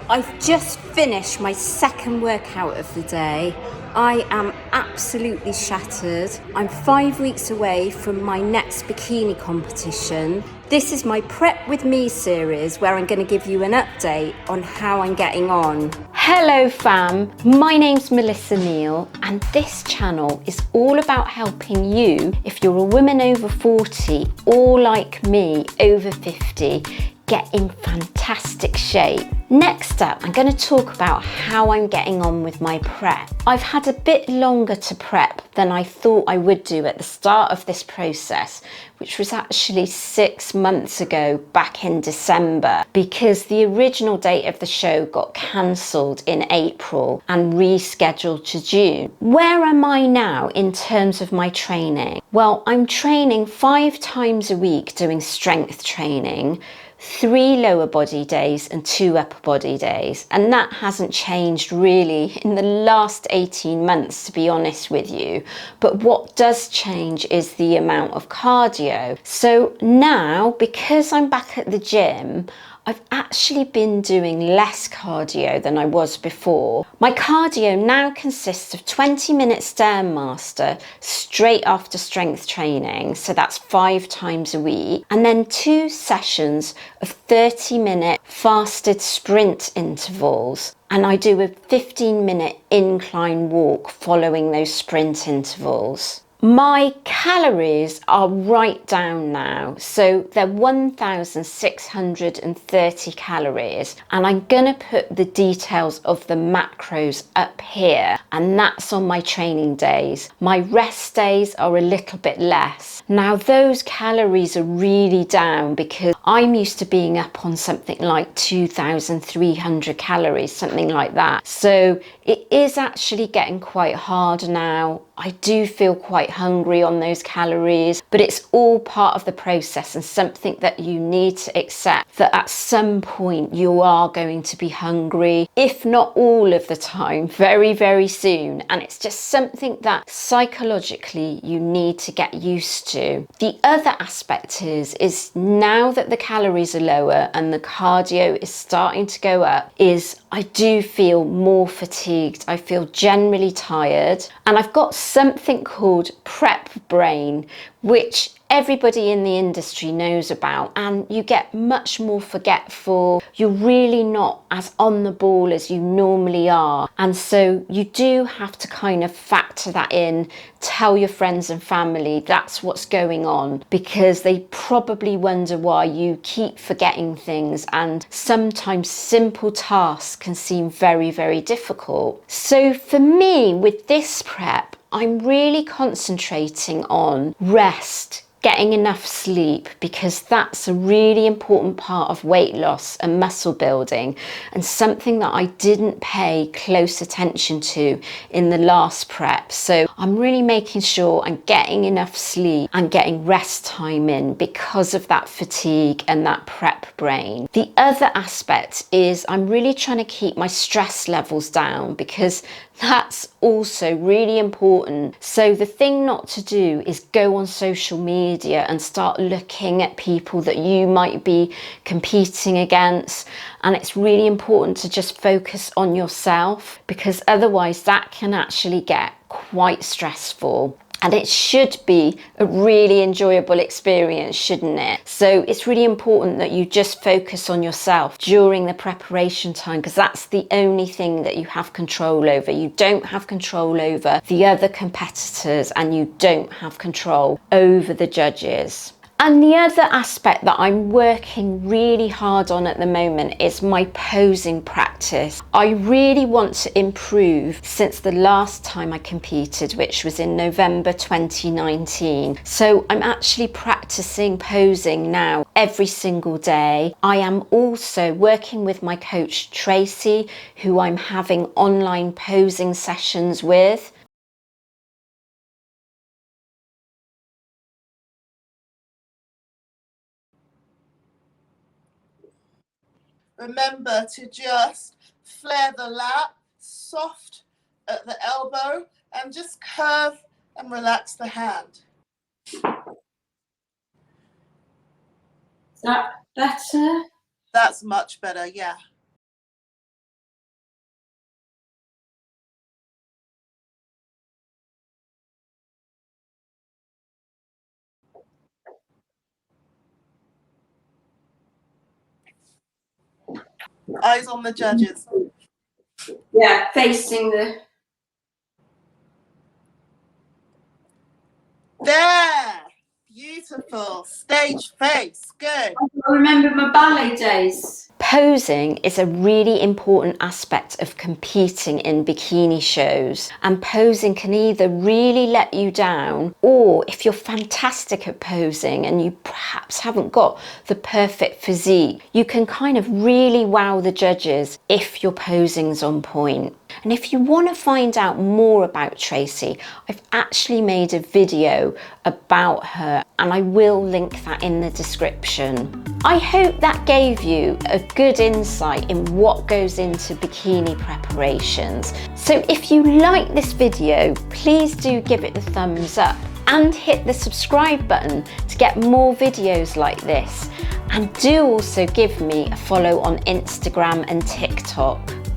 I've just finished my second workout of the day. I am absolutely shattered. I'm 5 weeks away from my next bikini competition. This is my Prep With Me series where I'm going to give you an update on how I'm getting on. Hello fam, my name's Melissa Neal and this channel is all about helping you if you're a woman over 40 or like me over 50 get in fantastic shape. Next up, I'm going to talk about how I'm getting on with my prep. I've had a bit longer to prep than I thought I would do at the start of this process, which was actually 6 months ago back in December, because the original date of the show got cancelled in April and rescheduled to June. Where am I now in terms of my training? Well, I'm training 5 times a week doing strength training, 3 lower body days and 2 upper body days, and that hasn't changed really in the last 18 months, to be honest with you. But what does change is the amount of cardio. So now, because I'm back at the gym, I've actually been doing less cardio than I was before. My cardio now consists of 20-minute Stairmaster straight after strength training, so that's 5 times a week, and then 2 sessions of 30-minute fasted sprint intervals. And I do a 15-minute incline walk following those sprint intervals. My calories are right down now, so they're 1,630 calories, and I'm gonna put the details of the macros up here, and that's on my training days. My rest days are a little bit less. Now those calories are really down because I'm used to being up on something like 2,300 calories, something like that. So it is actually getting quite hard now. I do feel quite hungry on those calories, but it's all part of the process and something that you need to accept, that at some point you are going to be hungry, if not all of the time, very, very soon. And it's just something that psychologically you need to get used to. The other aspect is now that the calories are lower and the cardio is starting to go up, is I do feel more fatigued. I feel generally tired, and I've got something called prep brain, which everybody in the industry knows about, and you get much more forgetful. You're really not as on the ball as you normally are, and so you do have to kind of factor that in, tell your friends and family that's what's going on, because they probably wonder why you keep forgetting things, and sometimes simple tasks can seem very, very difficult. So for me, with this prep, I'm really concentrating on rest, getting enough sleep, because that's a really important part of weight loss and muscle building, and something that I didn't pay close attention to in the last prep. So I'm really making sure I'm getting enough sleep and getting rest time in because of that fatigue and that prep brain. The other aspect is I'm really trying to keep my stress levels down, because that's also really important. So the thing not to do is go on social media and start looking at people that you might be competing against. And it's really important to just focus on yourself, because otherwise that can actually get quite stressful. And it should be a really enjoyable experience, shouldn't it? So it's really important that you just focus on yourself during the preparation time, because that's the only thing that you have control over. You don't have control over the other competitors, and you don't have control over the judges. And the other aspect that I'm working really hard on at the moment is my posing practice. I really want to improve since the last time I competed, which was in November 2019. So I'm actually practicing posing now every single day. I am also working with my coach Tracy, who I'm having online posing sessions with. Remember to just flare the lat, soft at the elbow, and just curve and relax the hand. Is that better? That's much better, yeah. Eyes on the judges. Yeah, facing the... There. Beautiful. Stage face. Good. I remember my ballet days. Posing is a really important aspect of competing in bikini shows, and posing can either really let you down, or if you're fantastic at posing and you perhaps haven't got the perfect physique, you can kind of really wow the judges if your posing's on point. And if you want to find out more about Tracy, I've actually made a video about her, and I will link that in the description. I hope that gave you a good insight in what goes into bikini preparations. So if you like this video, please do give it the thumbs up and hit the subscribe button to get more videos like this. And do also give me a follow on Instagram and TikTok.